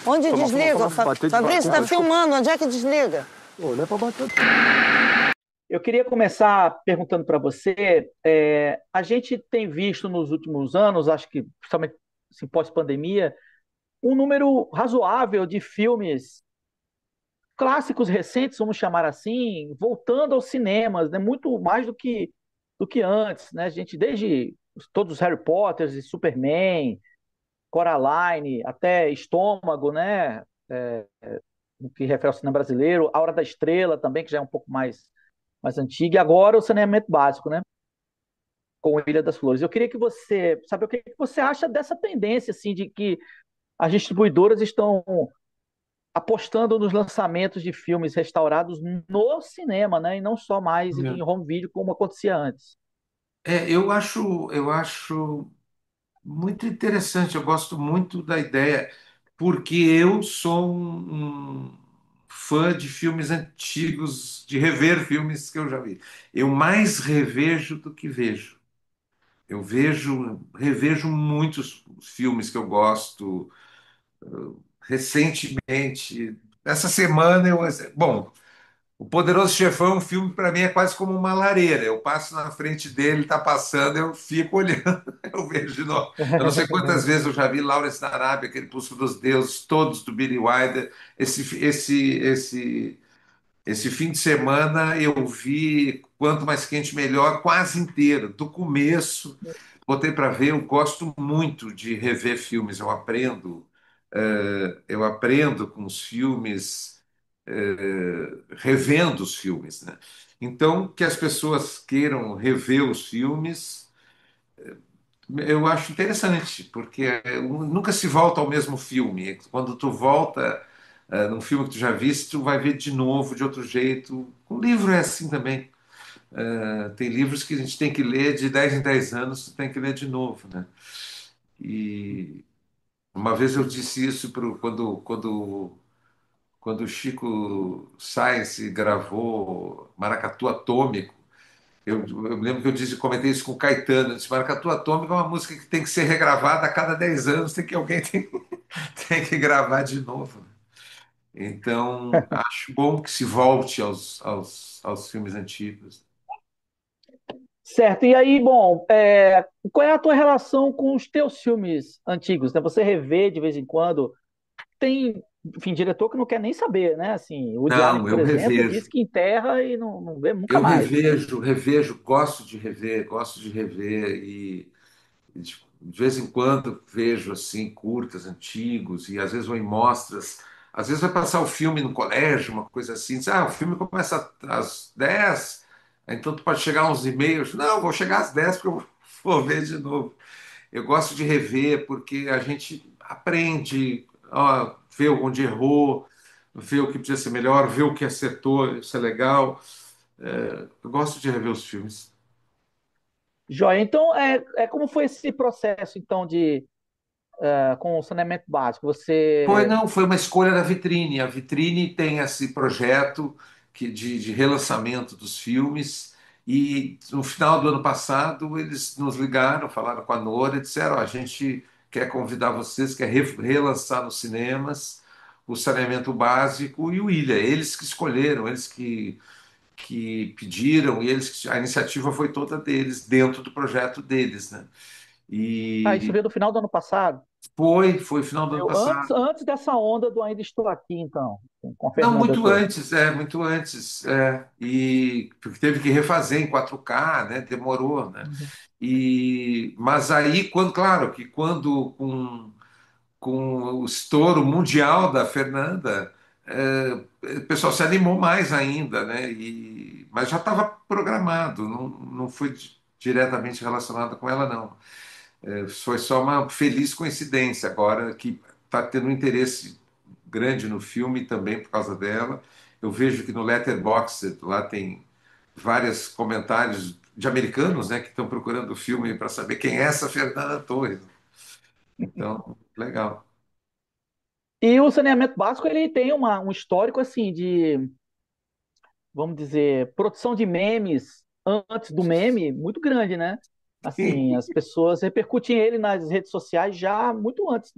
Onde desliga? Fabrício, tá Desculpa. filmando, onde é que desliga? Pô, não é pra bater. Eu queria começar perguntando para você, a gente tem visto nos últimos anos, acho que principalmente assim, pós-pandemia, um número razoável de filmes clássicos recentes, vamos chamar assim, voltando aos cinemas, né? Muito mais do que antes, né? A gente, desde todos os Harry Potters e Superman, Coraline, até Estômago, né? No que refere ao cinema brasileiro, A Hora da Estrela também, que já é um pouco mais antiga, e agora o saneamento básico, né? Com Ilha das Flores. Eu queria que você, sabe, o que você acha dessa tendência, assim, de que as distribuidoras estão apostando nos lançamentos de filmes restaurados no cinema, né? E não só mais em home video, como acontecia antes. Eu acho muito interessante, eu gosto muito da ideia, porque eu sou um fã de filmes antigos, de rever filmes que eu já vi. Eu mais revejo do que vejo. Revejo muitos filmes que eu gosto recentemente. Essa semana bom, O Poderoso Chefão é um filme para mim é quase como uma lareira. Eu passo na frente dele, está passando, eu fico olhando, eu vejo de novo. Eu não sei quantas vezes eu já vi Lawrence da Arábia, aquele Pulso dos Deuses, todos do Billy Wilder. Esse fim de semana eu vi Quanto Mais Quente Melhor, quase inteiro, do começo. Botei para ver, eu gosto muito de rever filmes, eu aprendo com os filmes, revendo os filmes, né? Então, que as pessoas queiram rever os filmes, eu acho interessante, porque nunca se volta ao mesmo filme. Quando tu volta num filme que tu já viste, tu vai ver de novo, de outro jeito. Um livro é assim também. Tem livros que a gente tem que ler de 10 em 10 anos, tu tem que ler de novo, né? E uma vez eu disse isso quando o Chico Science gravou Maracatu Atômico. Eu me lembro que comentei isso com o Caetano. Eu disse, Maracatu Atômico é uma música que tem que ser regravada a cada 10 anos, alguém tem que gravar de novo. Então, acho bom que se volte aos filmes antigos. Certo. E aí, bom, qual é a tua relação com os teus filmes antigos, né? Você revê de vez em quando? Tem, enfim, diretor que não quer nem saber, né? Assim, o Woody Allen, Não, por eu exemplo, diz revejo. que enterra e não vê nunca Eu mais. revejo, gosto de rever e de vez em quando vejo assim curtas antigos e às vezes vou em mostras. Às vezes vai passar o filme no colégio, uma coisa assim. Diz, o filme começa às 10, então tu pode chegar uns e-mails. Não, vou chegar às 10 porque eu vou ver de novo. Eu gosto de rever porque a gente aprende, ó, vê onde errou, vê o que podia ser melhor, vê o que acertou, isso é legal. Eu gosto de rever os filmes. Joia. Então, como foi esse processo, então, com o saneamento básico? Você. Não, foi uma escolha da Vitrine. A Vitrine tem esse projeto de relançamento dos filmes e no final do ano passado eles nos ligaram, falaram com a Nora e disseram: "Ó, a gente quer convidar vocês, quer relançar nos cinemas o Saneamento Básico e o Ilha. Eles que escolheram, que pediram e a iniciativa foi toda deles, dentro do projeto deles, né? Ah, isso E veio no final do ano passado? foi final do ano Eu, antes, passado. antes dessa onda do Ainda Estou Aqui, então, com a Não, Fernanda Torres. muito antes, e porque teve que refazer em 4K, né? Demorou, né? Uhum. Mas aí, claro, que quando com o estouro mundial da Fernanda, o pessoal se animou mais ainda, né? Mas já estava programado, não foi diretamente relacionado com ela, não. Foi só uma feliz coincidência agora que está tendo um interesse grande no filme também por causa dela. Eu vejo que no Letterboxd lá tem vários comentários de americanos, né, que estão procurando o filme para saber quem é essa Fernanda Torres. Então, legal. E o saneamento básico, ele tem um histórico, assim, vamos dizer, produção de memes antes do meme muito grande, né? Assim, as pessoas repercutem ele nas redes sociais já muito antes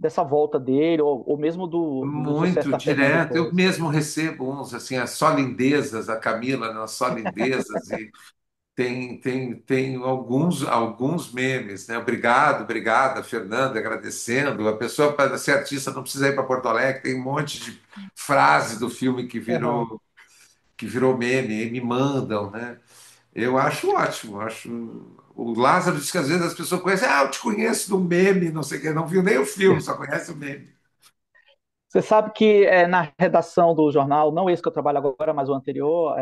dessa volta dele, ou mesmo do sucesso Muito da Fernanda direto. Eu depois. mesmo recebo uns, assim, as só lindezas, a Camila nas só lindezas, e tem alguns memes, né? Obrigado, obrigada, Fernanda, agradecendo. A pessoa, para ser artista, não precisa ir para Porto Alegre, tem um monte de frase do filme Aham. que virou meme, e me mandam, né? Eu acho ótimo, acho. O Lázaro diz que às vezes as pessoas conhecem, eu te conheço do meme, não sei o quê, não viu nem o filme, só conhece o meme. Você sabe que na redação do jornal, não esse que eu trabalho agora, mas o anterior,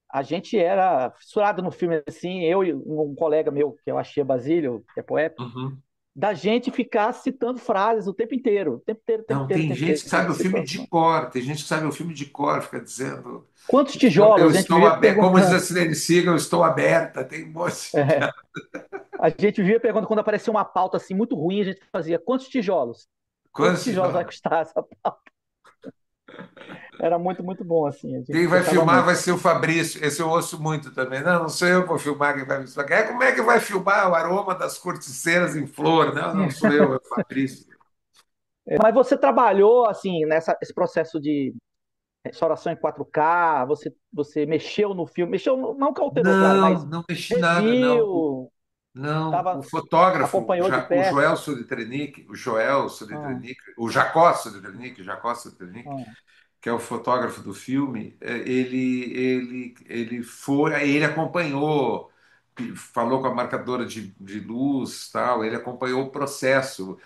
a gente era fissurado no filme assim, eu e um colega meu, que é o Achia Basílio, que é poeta, Uhum. da gente ficar citando frases o tempo inteiro, o tempo inteiro, o tempo Não, inteiro, o tem tempo gente inteiro, que a sabe gente o filme citando. de cor, tem gente que sabe o filme de cor, fica dizendo. Quantos Eu tijolos? A gente estou vivia aberta, como diz a perguntando. Silene Siga, eu estou aberta, tem um monte. É, a gente vivia perguntando quando aparecia uma pauta assim muito ruim, a gente fazia quantos tijolos? Quantos Quantos tijolos vai tijolos? custar essa pauta? Era muito, muito bom, assim, a gente Quem vai gostava filmar muito. vai ser o Fabrício, esse eu ouço muito também. Não, não sou eu que vou filmar, quem vai me filmar. Como é que vai filmar o aroma das corticeiras em flor? Não, não sou eu, é o Fabrício. Mas você trabalhou, assim, esse processo de restauração em 4K, você mexeu no filme, mexeu, não que alterou, claro, Não, mas não mexi nada, não. reviu, Não, o tava, fotógrafo, acompanhou de O perto. Joel Sudtrenic, Ah, O Jacó Sudtrenic, ah, que é o fotógrafo do filme, ele foi, ele acompanhou, falou com a marcadora de luz, tal, ele acompanhou o processo.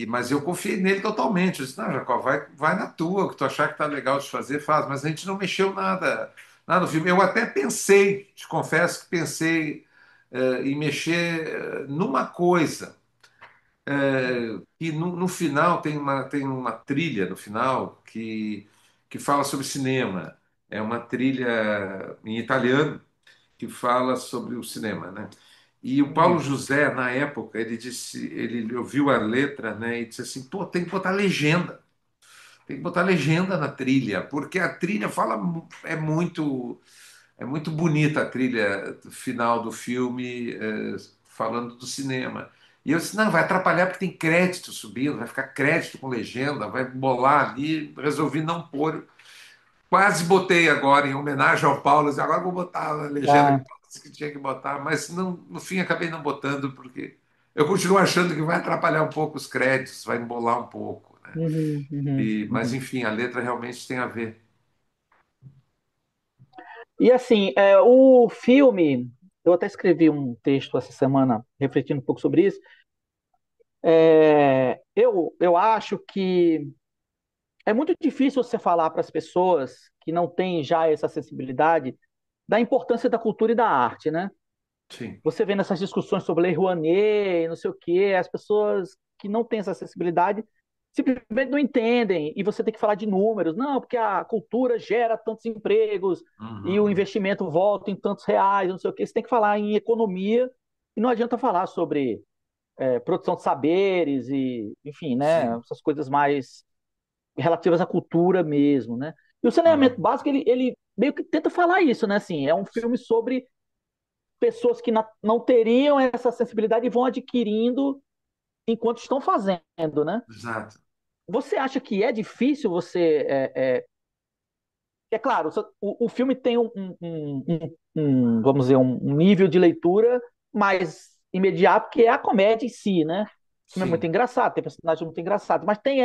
Mas eu confiei nele totalmente. Eu disse, não, Jacó, vai na tua, o que tu achar que tá legal de fazer, faz. Mas a gente não mexeu nada no filme. Eu até pensei, te confesso que pensei em mexer numa coisa que no final tem uma trilha no final que fala sobre cinema. É uma trilha em italiano que fala sobre o cinema, né? E o Paulo uhum, José, na época, ele disse, ele ouviu a letra, né, e disse assim, pô, tem que botar legenda, tem que botar legenda na trilha, porque a trilha fala, é muito bonita a trilha final do filme, falando do cinema. E eu disse, não, vai atrapalhar porque tem crédito subindo, vai ficar crédito com legenda, vai bolar ali. Resolvi não pôr. Quase botei agora, em homenagem ao Paulo, disse, agora vou botar a legenda que ah, o Paulo disse que tinha que botar, mas não, no fim acabei não botando, porque eu continuo achando que vai atrapalhar um pouco os créditos, vai embolar um pouco, né? uhum, uhum, Mas uhum. enfim, a letra realmente tem a ver. E assim, o filme, eu até escrevi um texto essa semana refletindo um pouco sobre isso. Eu acho que é muito difícil você falar para as pessoas que não têm já essa acessibilidade da importância da cultura e da arte, né? Sim, Você vê nessas discussões sobre Lei Rouanet, não sei o quê, as pessoas que não têm essa acessibilidade simplesmente não entendem, e você tem que falar de números. Não, porque a cultura gera tantos empregos e o uhum, investimento volta em tantos reais, não sei o quê. Você tem que falar em economia e não adianta falar sobre produção de saberes e, enfim, né, sim, essas coisas mais relativas à cultura mesmo, né? E o saneamento uhum, básico, ele meio que tenta falar isso, né? Assim, é um filme sobre pessoas que não teriam essa sensibilidade e vão adquirindo enquanto estão fazendo, né? exato. Você acha que é difícil você. É claro, o filme tem vamos dizer, um nível de leitura mais imediato, que é a comédia em si, né? O filme é muito Sim. engraçado, tem personagens muito engraçados, mas tem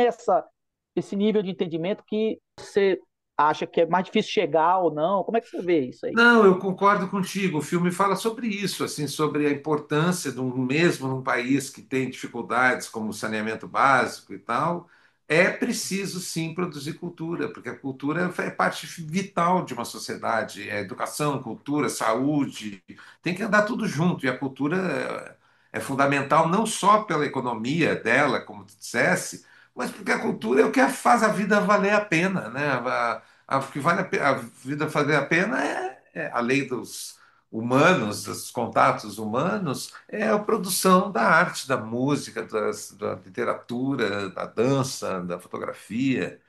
esse nível de entendimento que você acha que é mais difícil chegar ou não. Como é que você vê isso aí? Não, eu concordo contigo. O filme fala sobre isso, assim, sobre a importância de mesmo num país que tem dificuldades como o saneamento básico e tal, é preciso sim produzir cultura, porque a cultura é parte vital de uma sociedade. É educação, cultura, saúde, tem que andar tudo junto. E a cultura é fundamental não só pela economia dela, como tu dissesse, mas porque a cultura é o que faz a vida valer a pena, né? O que vale a vida valer a pena além dos humanos, dos contatos humanos, é a produção da arte, da música, da literatura, da dança, da fotografia.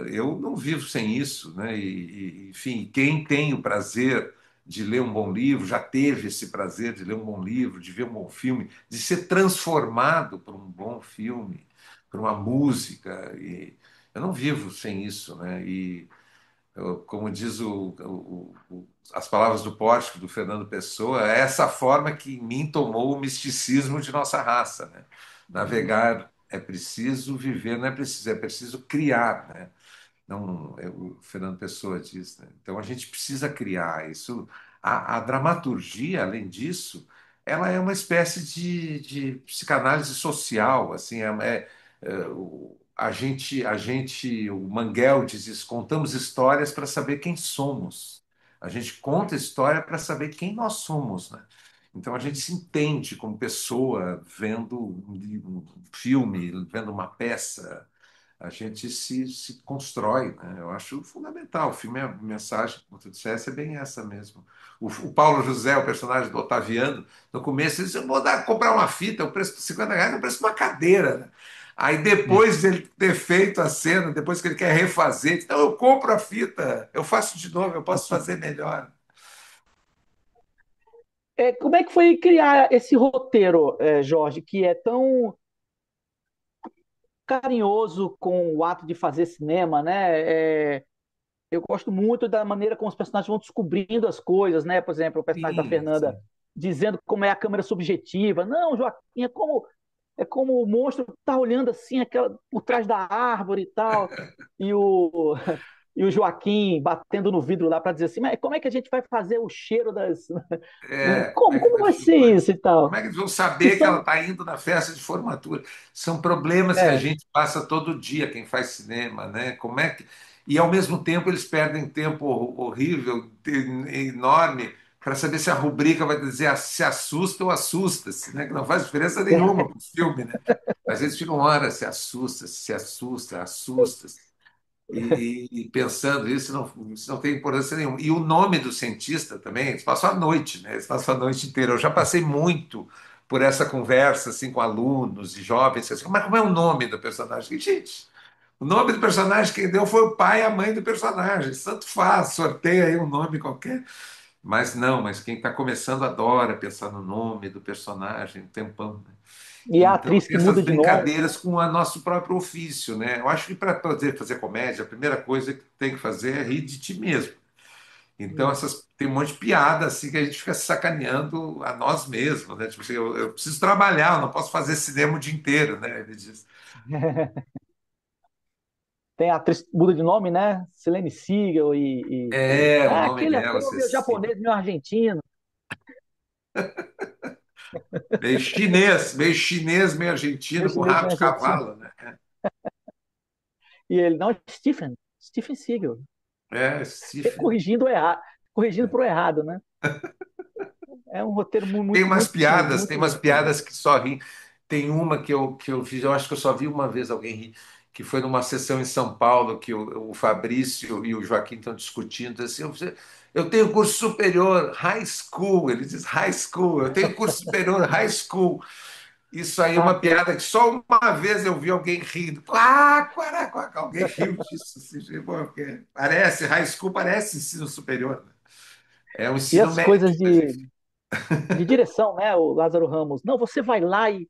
Eu não vivo sem isso, né? Enfim, quem tem o prazer de ler um bom livro, já teve esse prazer de ler um bom livro, de ver um bom filme, de ser transformado por um bom filme, por uma música. E eu não vivo sem isso, né? E como diz as palavras do Pórtico, do Fernando Pessoa, é essa forma que em mim tomou o misticismo de nossa raça, né? Navegar é preciso, viver não é preciso criar, né? Não, o Fernando Pessoa diz, né? Então a gente precisa criar isso. A dramaturgia, além disso, ela é uma espécie de psicanálise social, assim, o Manguel diz isso, contamos histórias para saber quem somos. A gente conta história para saber quem nós somos, né? Então a gente se entende como pessoa vendo um filme, vendo uma peça, a gente se constrói, né? Eu acho fundamental. O filme, a mensagem, como tu disseste, é bem essa mesmo. O Paulo José, o personagem do Otaviano, no começo ele disse: eu vou comprar uma fita, o preço de R$ 50 é o preço de uma cadeira, né? Aí depois de ele ter feito a cena, depois que ele quer refazer, então eu compro a fita, eu faço de novo, eu posso fazer melhor. Como é que foi criar esse roteiro, Jorge, que é tão carinhoso com o ato de fazer cinema, né? Eu gosto muito da maneira como os personagens vão descobrindo as coisas, né? Por exemplo, o personagem da Sim, Fernanda sim. dizendo como é a câmera subjetiva. Não, Joaquim, é como o monstro tá olhando assim aquela, por trás da árvore e tal. E o, e o Joaquim batendo no vidro lá para dizer assim, mas como é que a gente vai fazer o cheiro das. Como é que Como vai vai ser filmar? isso e tal? Como é que eles vão Que saber que ela são. está indo na festa de formatura? São problemas que a É, gente passa todo dia, quem faz cinema, né? Como é que... E ao mesmo tempo eles perdem tempo horrível, enorme, para saber se a rubrica vai dizer se assusta ou assusta-se, né? Que não faz diferença nenhuma para o filme, né? Mas eles ficam horas, se assusta, assusta-se. E pensando isso não tem importância nenhuma. E o nome do cientista também, eles passam a noite, né? Eles passam a noite inteira. Eu já passei muito por essa conversa assim com alunos e jovens, assim, como é o nome do personagem? Gente, o nome do personagem quem deu foi o pai e a mãe do personagem. Tanto faz, sorteia aí um nome qualquer. Mas não, mas quem está começando adora pensar no nome do personagem, um tempão, né? e a Então, atriz tem que essas muda de nome. brincadeiras com o nosso próprio ofício, né? Eu acho que para fazer comédia, a primeira coisa que tem que fazer é rir de ti mesmo. Então, tem um monte de piada assim que a gente fica sacaneando a nós mesmos, né? Tipo assim, eu preciso trabalhar, eu não posso fazer cinema o dia inteiro, né? Ele diz. Tem a atriz que muda de nome, né? Selene Siegel É, o nome aquele dela, ator meio Cecília. japonês, meio argentino. Meio chinês, meio argentino, Mexe com mesmo rabo em de argentino. cavalo, né? E ele, não, Stephen Siegel. É, Stephen. Corrigindo pro errado, né? É um roteiro muito, muito, Tem muito umas legal. piadas que só ri. Tem uma que eu fiz, eu acho que eu só vi uma vez alguém rir, que foi numa sessão em São Paulo, que o Fabrício e o Joaquim estão discutindo assim, eu tenho curso superior, high school, ele diz high school, eu tenho curso superior, high school. Isso aí é Ah, uma piada que só uma vez eu vi alguém rindo. Alguém riu disso. Assim, tipo, porque parece, high school parece ensino superior, né? É um e ensino as médio, coisas mas enfim. de direção, né? O Lázaro Ramos. Não, você vai lá e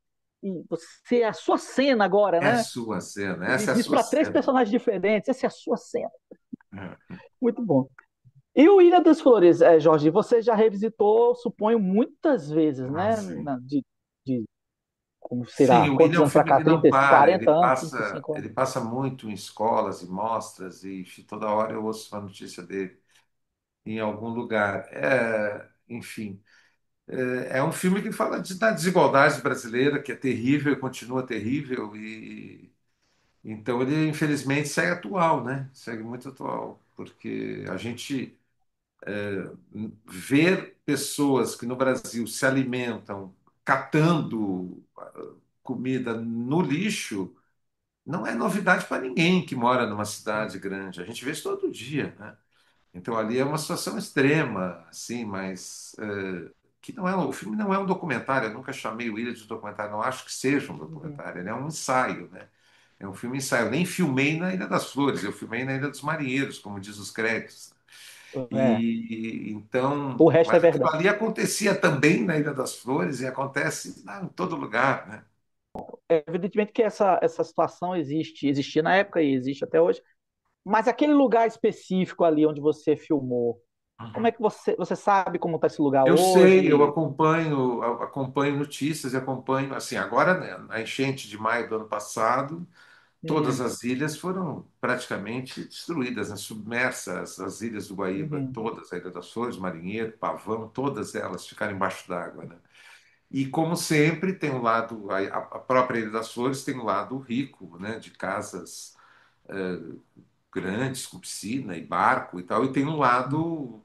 você é a sua cena agora, É a né? sua cena, Ele essa é a diz sua para três cena. personagens diferentes: essa é a sua cena. É. Muito bom. E o Ilha das Flores, Jorge, você já revisitou, suponho, muitas vezes, Ah, né? sim. De como Sim, será, o William quantos é um anos para filme cá? que não 30, para, 40 anos, 35 anos. ele passa muito em escolas e mostras, e enfim, toda hora eu ouço uma notícia dele em algum lugar. Enfim, é um filme que fala da desigualdade brasileira, que é terrível e continua terrível, e então ele infelizmente segue atual, né? Segue muito atual, porque a gente ver pessoas que no Brasil se alimentam catando comida no lixo não é novidade para ninguém que mora numa cidade grande. A gente vê isso todo dia, né? Então ali é uma situação extrema, assim, mas que não é o filme não é um documentário. Eu nunca chamei o Ilha de documentário. Não acho que seja um Uhum. documentário. Ele é um ensaio, né? É um filme ensaio. Eu nem filmei na Ilha das Flores. Eu filmei na Ilha dos Marinheiros, como diz os créditos. É, E então, o resto é mas aquilo verdade. ali acontecia também na Ilha das Flores e acontece em todo lugar, né? É, evidentemente que essa situação existia na época e existe até hoje, mas aquele lugar específico ali onde você filmou, como é que você sabe como está esse lugar Eu sei, hoje? eu acompanho notícias e acompanho, assim, agora, né, a enchente de maio do ano passado, todas Hum, as ilhas foram praticamente destruídas, né, submersas, as ilhas do Guaíba, uhum, todas, a Ilha das Flores, Marinheiro, Pavão, todas elas ficaram embaixo d'água, né? E como sempre, tem um lado, a própria Ilha das Flores tem um lado rico, né, de casas grandes, com piscina e barco e tal, e tem um lado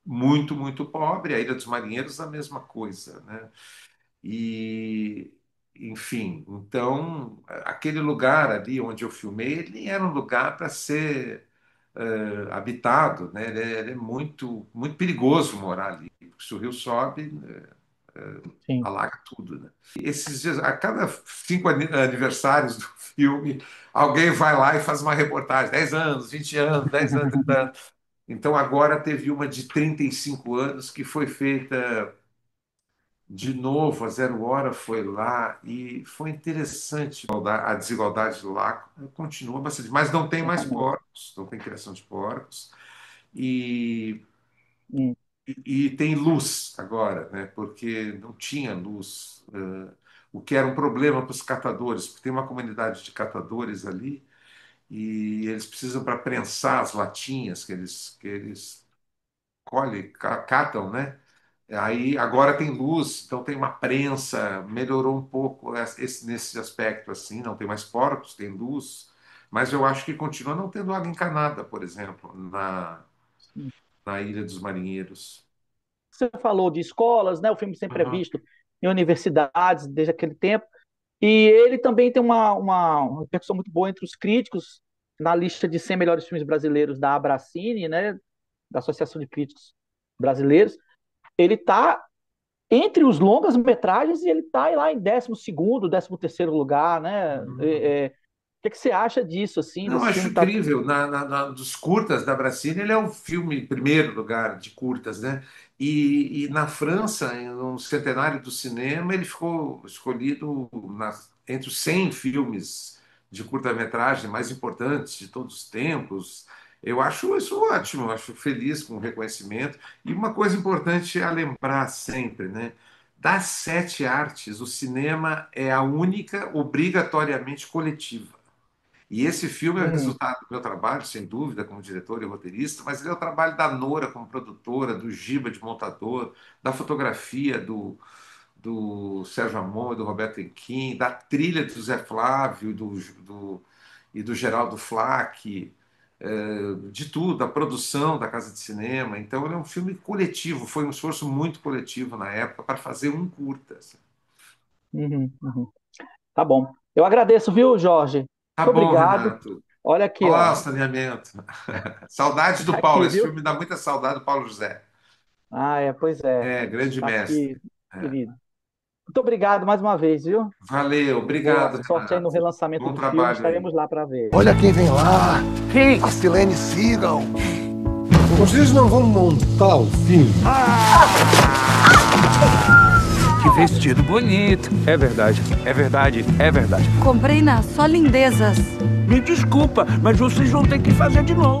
muito, muito pobre, a Ilha dos Marinheiros a mesma coisa, né? E, enfim, então, aquele lugar ali onde eu filmei, ele nem era um lugar para ser habitado, né? Ele é muito, muito perigoso morar ali. Se o rio sobe, sim. alaga tudo, né? E esses dias, a cada 5 aniversários do filme, alguém vai lá e faz uma reportagem, 10 anos, 20 anos, 10 anos, 30 anos. Então agora teve uma de 35 anos que foi feita de novo, a Zero Hora foi lá e foi interessante. A desigualdade lá continua bastante, mas não tem mais Exatamente. porcos, não tem criação de porcos. E Hum, e tem luz agora, né? Porque não tinha luz, o que era um problema para os catadores, porque tem uma comunidade de catadores ali e eles precisam para prensar as latinhas que eles colhem, catam, né? Aí agora tem luz, então tem uma prensa, melhorou um pouco nesse aspecto assim, não tem mais porcos, tem luz, mas eu acho que continua não tendo água encanada, por exemplo, sim. na Ilha dos Marinheiros. Você falou de escolas, né? O filme sempre é Uhum. visto em universidades desde aquele tempo. E ele também tem uma repercussão muito boa entre os críticos na lista de 100 melhores filmes brasileiros da Abracine, né? Da Associação de Críticos Brasileiros. Ele está entre os longas-metragens e ele está lá em 12º, 13º lugar, né? Uhum. O que você acha disso, assim, Não, desse acho filme tá... incrível. Dos curtas da Brasília, ele é o filme em primeiro lugar de curtas, né? E na França, no centenário do cinema, ele ficou escolhido entre os 100 filmes de curta-metragem mais importantes de todos os tempos. Eu acho isso ótimo, eu acho feliz com o reconhecimento. E uma coisa importante a lembrar sempre, né? Das 7 artes, o cinema é a única obrigatoriamente coletiva. E esse filme é o Uhum, resultado do meu trabalho, sem dúvida, como diretor e roteirista, mas ele é o trabalho da Nora como produtora, do Giba de montador, da fotografia do Sérgio Amon e do Roberto Enquim, da trilha do Zé Flávio e do Geraldo Flack, de tudo, da produção da Casa de Cinema. Então, ele é um filme coletivo, foi um esforço muito coletivo na época para fazer um curta. uhum, uhum. Tá bom. Eu agradeço, viu, Jorge? Tá Muito bom, obrigado. Renato. Olha aqui, Olá, o ó. saneamento. Saudades do Paulo. Aqui, Esse viu? filme dá muita saudade do Paulo José. Pois é. É, grande Tá mestre. aqui, É. querido. Muito obrigado mais uma vez, viu? Valeu, Boa obrigado, sorte aí no Renato. relançamento Bom do filme. trabalho aí. Estaremos lá para ver. Olha quem vem lá. Quem? A Silene Seagal. Vocês não vão montar o filme? Que vestido bonito. É verdade, é verdade, é verdade. Comprei na Só Lindezas. Me desculpa, mas vocês vão ter que fazer de novo.